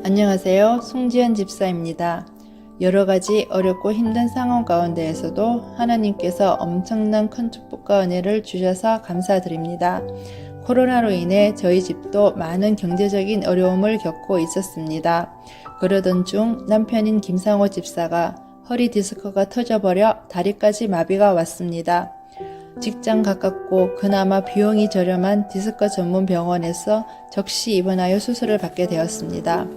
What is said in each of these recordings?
안녕하세요. 송지연 집사입니다. 여러 가지 어렵고 힘든 상황 가운데에서도 하나님께서 엄청난 큰 축복과 은혜를 주셔서 감사드립니다. 코로나로 인해 저희 집도 많은 경제적인 어려움을 겪고 있었습니다. 그러던 중 남편인 김상호 집사가 허리 디스크가 터져버려 다리까지 마비가 왔습니다. 직장 가깝고 그나마 비용이 저렴한 디스크 전문 병원에서 적시 입원하여 수술을 받게 되었습니다.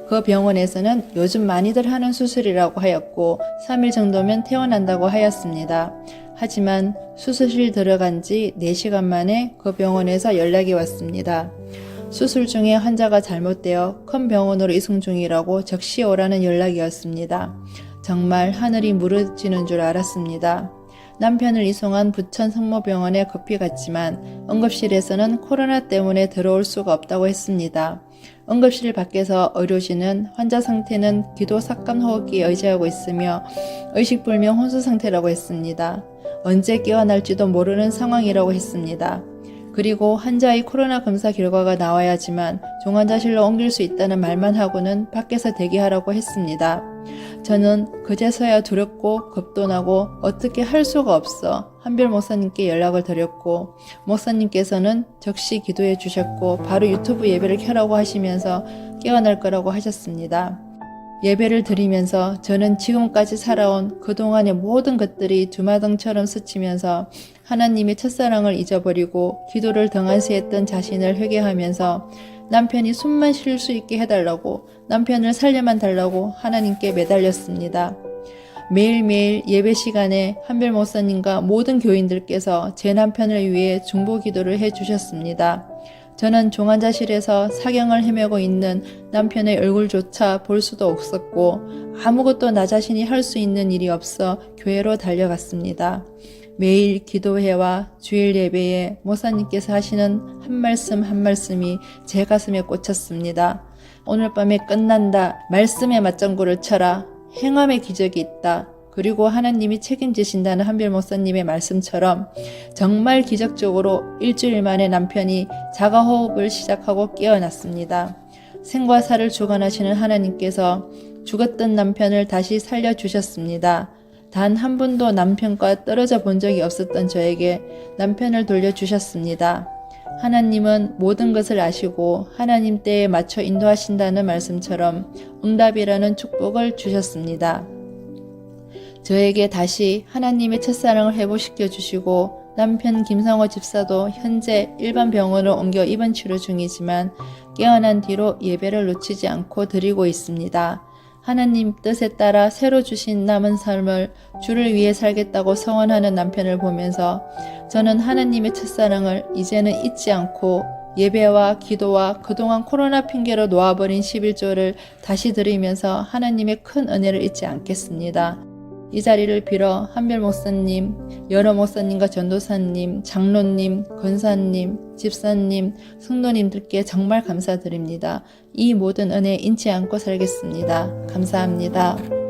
그 병원에서는 요즘 많이들 하는 수술이라고 하였고 3일 정도면 퇴원한다고 하였습니다. 하지만 수술실 들어간 지 4시간 만에 그 병원에서 연락이 왔습니다. 수술 중에 환자가 잘못되어 큰 병원으로 이송 중이라고 적시 오라는 연락이었습니다. 정말 하늘이 무너지는 줄 알았습니다. 남편을 이송한 부천 성모병원에 급히 갔지만 응급실에서는 코로나 때문에 들어올 수가 없다고 했습니다. 응급실 밖에서 의료진은 환자 상태는 기도 삭감 호흡기에 의지하고 있으며 의식불명 혼수 상태라고 했습니다. 언제 깨어날지도 모르는 상황이라고 했습니다. 그리고 환자의 코로나 검사 결과가 나와야지만 중환자실로 옮길 수 있다는 말만 하고는 밖에서 대기하라고 했습니다. 저는 그제서야 두렵고 겁도 나고 어떻게 할 수가 없어 한별 목사님께 연락을 드렸고 목사님께서는 적시 기도해 주셨고 바로 유튜브 예배를 켜라고 하시면서 깨어날 거라고 하셨습니다. 예배를 드리면서 저는 지금까지 살아온 그동안의 모든 것들이 두마등처럼 스치면서 하나님의 첫사랑을 잊어버리고 기도를 등한시했던 자신을 회개하면서 남편이 숨만 쉴 수 있게 해달라고 남편을 살려만 달라고 하나님께 매달렸습니다. 매일매일 예배 시간에 한별 목사님과 모든 교인들께서 제 남편을 위해 중보 기도를 해주셨습니다. 저는 중환자실에서 사경을 헤매고 있는 남편의 얼굴조차 볼 수도 없었고 아무것도 나 자신이 할 수 있는 일이 없어 교회로 달려갔습니다. 매일 기도회와 주일 예배에 목사님께서 하시는 한 말씀 한 말씀이 제 가슴에 꽂혔습니다. 오늘 밤에 끝난다. 말씀의 맞장구를 쳐라. 행함의 기적이 있다. 그리고 하나님이 책임지신다는 한별 목사님의 말씀처럼 정말 기적적으로 일주일 만에 남편이 자가호흡을 시작하고 깨어났습니다. 생과 사를 주관하시는 하나님께서 죽었던 남편을 다시 살려주셨습니다. 단 한 번도 남편과 떨어져 본 적이 없었던 저에게 남편을 돌려주셨습니다. 하나님은 모든 것을 아시고 하나님 때에 맞춰 인도하신다는 말씀처럼 응답이라는 축복을 주셨습니다. 저에게 다시 하나님의 첫사랑을 회복시켜 주시고 남편 김상호 집사도 현재 일반 병원으로 옮겨 입원 치료 중이지만 깨어난 뒤로 예배를 놓치지 않고 드리고 있습니다. 하나님 뜻에 따라 새로 주신 남은 삶을 주를 위해 살겠다고 서원하는 남편을 보면서 저는 하나님의 첫사랑을 이제는 잊지 않고 예배와 기도와 그동안 코로나 핑계로 놓아버린 11조를 다시 드리면서 하나님의 큰 은혜를 잊지 않겠습니다. 이 자리를 빌어 한별 목사님, 여러 목사님과 전도사님, 장로님, 권사님, 집사님, 성도님들께 정말 감사드립니다. 이 모든 은혜 잊지 않고 살겠습니다. 감사합니다.